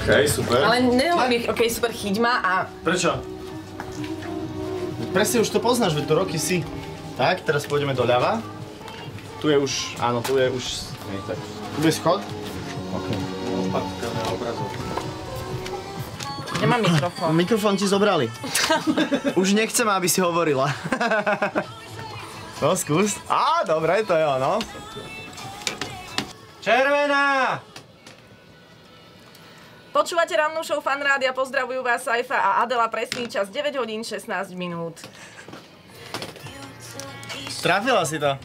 Hej, super. Ale nehovorím ich, okej, super, chyť ma a... Prečo? Presne už to poznáš, veď to roky si. Tak, teraz pôjdeme doľava. Tu je už, áno, tu je už... Nie, tak. Tu je schod. OK. Nemám mikrofón. Mikrofón ti zobrali. Už nechcem, aby si hovorila. No, skús. Á, dobre, to je ono. Červená! Počúvate rannú show Fan Rádia, pozdravujú vás Saifa a Adela, presný čas 9 hodín 16 minút. Trafila si to.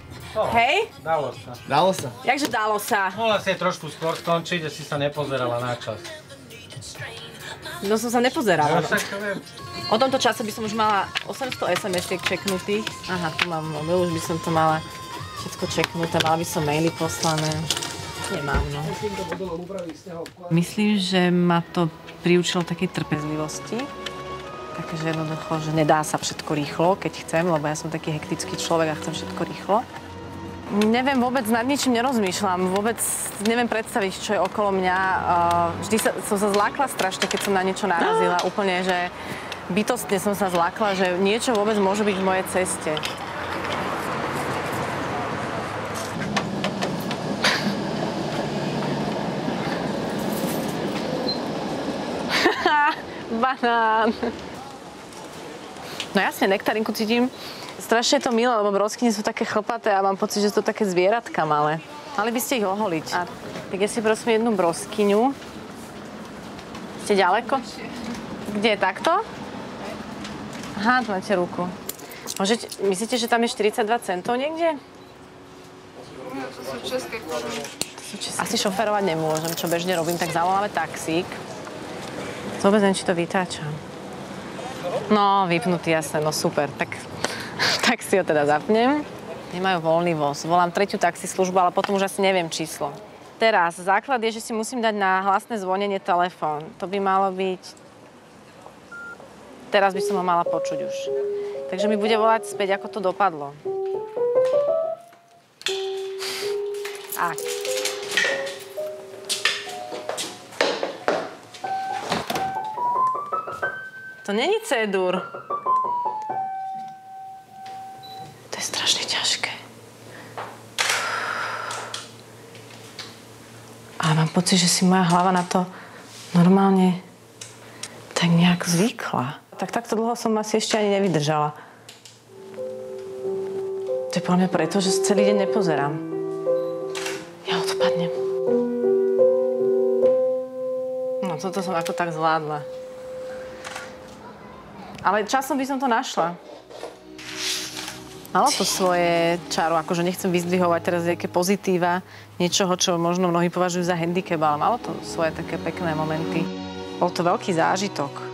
Hej? Dalo sa. Dalo sa. Jakže dalo sa? Mohla si trošku skôr skončiť, že si sa nepozerala na čas. No som sa nepozerala. Tak to viem. O tomto čase by som už mala 800 SMS-iek čeknutých. Aha, tu mám mobil, už by som to mala všetko čeknuté, mala by som maily poslané. Nemám, no. Myslím, že ma to priučilo takej trpezlivosti. Takže jednoducho, že nedá sa všetko rýchlo, keď chcem, lebo ja som taký hektický človek a chcem všetko rýchlo. Neviem, vôbec nad ničím nerozmýšľam, vôbec neviem predstaviť, čo je okolo mňa. Vždy som sa zlákla strašne, keď som na niečo narazila. Úplne, že bytostne som sa zlákla, že niečo vôbec môže byť v mojej ceste. Banán. No jasne, nektarinku cítim. Strašne je to milé, lebo broskyne sú také chlpaté a mám pocit, že sú to také zvieratka malé. Mali by ste ich oholiť. A tak ja si prosím jednu broskyňu. Ste ďaleko? Kde je takto? Aha, tu máte ruku. Myslíte, že tam je 42 centov niekde? To sú české koruny. Asi šoferovať nemôžem, čo bežne robím, tak zavoláme taxík. Vôbec neviem, či to vytáčam. No, vypnutý, jasné, no super. Tak si ho teda zapnem. Nemajú voľný voz. Volám tretiu taxislužbu, ale potom už asi neviem číslo. Teraz, základ je, že si musím dať na hlasné zvonenie telefón. To by malo byť... Teraz by som ho mala počuť už. Takže mi bude volať späť, ako to dopadlo. Tak. To není C-dur. To je strašne ťažké. A mám pocit, že si moja hlava na to normálne tak nejak zvykla. Tak takto dlho som asi ešte ani nevydržala. To je podľa mňa preto, že celý deň nepozerám. Ja odpadnem. No toto som ako tak zvládla. Ale časom by som to našla. Malo to svoje čaro, akože nechcem vyzdvihovať teraz nejaké pozitíva, niečoho, čo možno mnohí považujú za handicap, ale malo to svoje také pekné momenty. Bol to veľký zážitok.